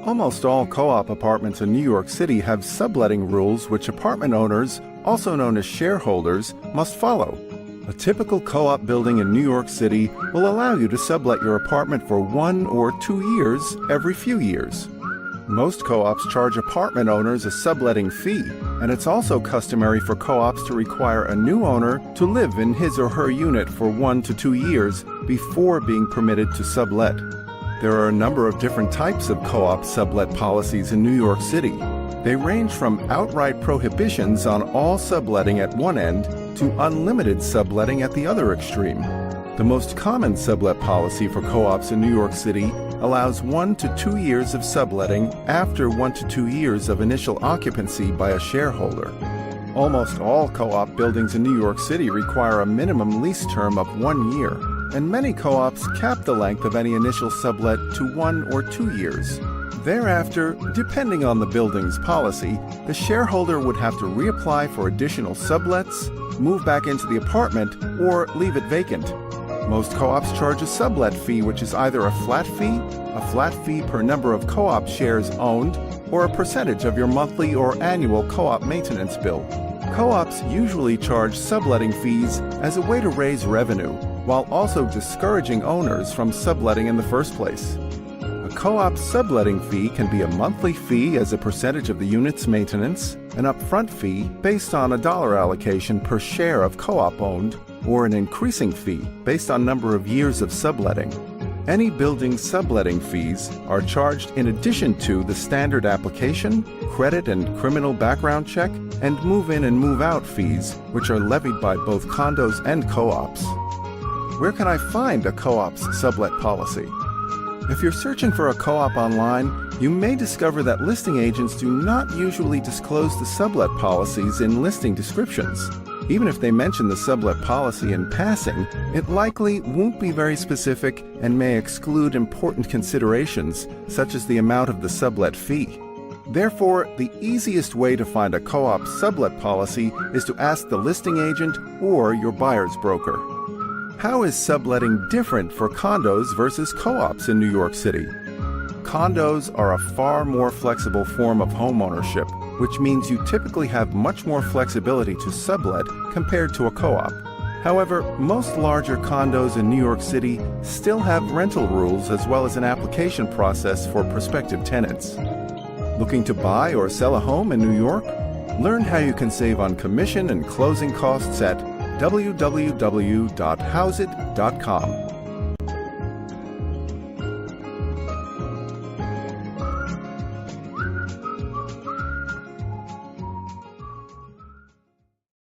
Almost all co-op apartments in New York City have subletting rules which apartment owners, also known as shareholders, must follow. A typical co-op building in New York City will allow you to sublet your apartment for 1 or 2 years every few years. Most co-ops charge apartment owners a subletting fee, and it's also customary for co-ops to require a new owner to live in his or her unit for 1 to 2 years before being permitted to sublet. There are a number of different types of co-op sublet policies in New York City. They range from outright prohibitions on all subletting at one end to unlimited subletting at the other extreme. The most common sublet policy for co-ops in New York City allows 1 to 2 years of subletting after 1 to 2 years of initial occupancy by a shareholder. Almost all co-op buildings in New York City require a minimum lease term of 1 year, and many co-ops cap the length of any initial sublet to 1 or 2 years. Thereafter, depending on the building's policy, the shareholder would have to reapply for additional sublets, move back into the apartment, or leave it vacant. Most co-ops charge a sublet fee, which is either a flat fee per number of co-op shares owned, or a percentage of your monthly or annual co-op maintenance bill. Co-ops usually charge subletting fees as a way to raise revenue, while also discouraging owners from subletting in the first place. A co-op subletting fee can be a monthly fee as a percentage of the unit's maintenance, an upfront fee based on a dollar allocation per share of co-op owned, or an increasing fee based on number of years of subletting. Any building subletting fees are charged in addition to the standard application, credit and criminal background check, and move-in and move-out fees, which are levied by both condos and co-ops. Where can I find a co-op's sublet policy? If you're searching for a co-op online, you may discover that listing agents do not usually disclose the sublet policies in listing descriptions. Even if they mention the sublet policy in passing, it likely won't be very specific and may exclude important considerations, such as the amount of the sublet fee. Therefore, the easiest way to find a co-op sublet policy is to ask the listing agent or your buyer's broker. How is subletting different for condos versus co-ops in New York City? Condos are a far more flexible form of homeownership, which means you typically have much more flexibility to sublet compared to a co-op. However, most larger condos in New York City still have rental rules as well as an application process for prospective tenants. Looking to buy or sell a home in New York? Learn how you can save on commission and closing costs at www.hauseit.com.